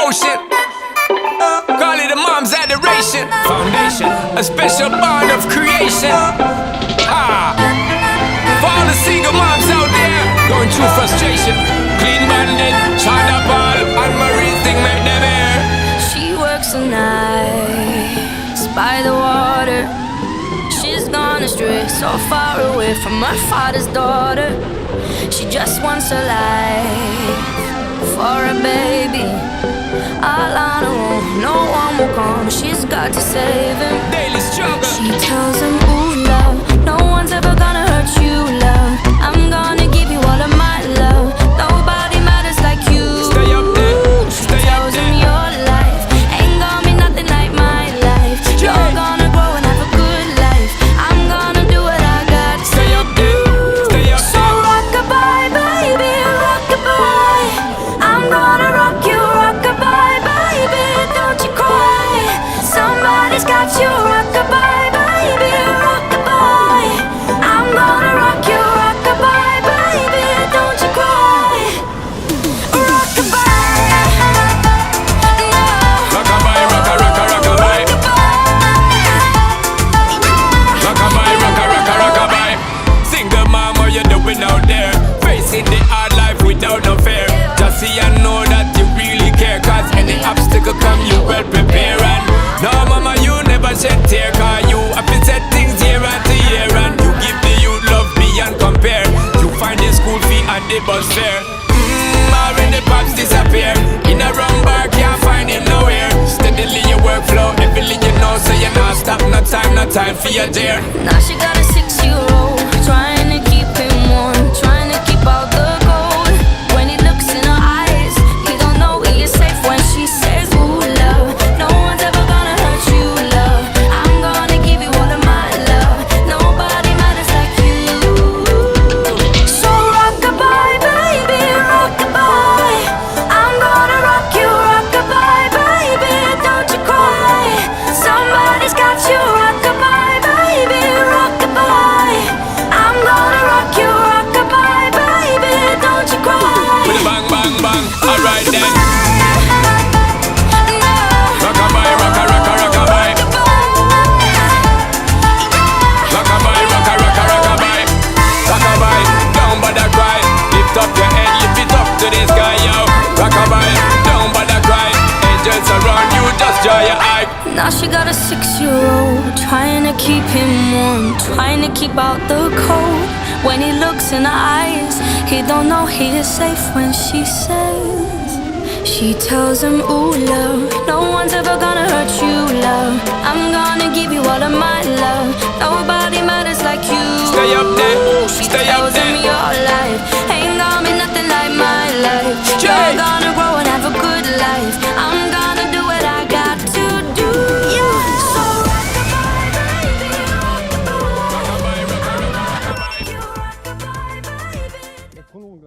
devotion. Call it a mom's adoration. Foundation, a special bond of creation. Ah, for all the single moms out there going through frustration. Clean bandit, China Paul, and Marie thing make them air. She works the nights by the water. She's gone astray, so far away from her father's daughter. She just wants a life for a baby. All on her own, no one will come. She's got to save him. Daily struggle. She tells him, ooh, love, no one's ever gonna hurt you, love. I'm gonna give you all of my love. Nobody matters like you. Stay up there, stay up Tells him your life ain't gonna be nothing like my life. You're gonna grow and have a good life. I'm gonna do what I got to Stay up there, stay up So rock-a-bye, baby, rock-a-bye. I'm gonna rock you, rock-a-bye, baby, don't you cry. Somebody's got you, rock-a-bye, baby, rock-a-bye. I'm gonna rock you, rock-a-bye, baby, don't you cry. Rock-a-bye, no. Rock-a-bye, rocka, rocka, rock-a-bye. Rock-a-bye, rocka, rocka, rock-a-bye. Single mom, what you doing out there? Facing the hard life without no fear. Just see and know that you really care. Cause any obstacle come, you well prepare. And no mama, you never shed tear. Cause you have to set things year after year. And you give the youth love beyond compare. You find the school fee and the bus fare. Already pops disappear. In a wrong bar, can't find him nowhere. Steadily your workflow, everything you know. So you not stop, no time for your dear. Now she got a 6-year-old, trying to keep him warm, trying to keep out the cold. When he looks in her eyes, he don't know he is safe when she says, ooh, love, no one's ever gonna hurt you, love. I'm gonna give you all of my love. Nobody matters like you. So rock-a-bye, baby, rock-a-bye. I'm gonna rock you, rock-a-bye, baby, don't you cry. Somebody's got you, rock-a-bye, baby, rock-a-bye. I'm gonna rock you, rock-a-bye, baby, don't you cry. With a bang, bang, bang. Alright then. Rock-a-bye, rocka, rocka, rock-a-bye. Rock-a-bye, rocka, rocka, rock-a-bye. Rock-a-bye, don't bother cry. Lift up your head, lift it up to the sky, yo. Rock-a-bye, don't bother cry. Angels around you, just dry your eye. Now she got a 6-year-old, trying to keep him warm, trying to keep out the cold. When he looks in her eyes, he don't know he is safe when she says. She tells him, ooh, love, no one's ever gonna hurt you, love. I'm gonna give you all of my love. Nobody matters like you. Stay up there, She stay up tells him there. your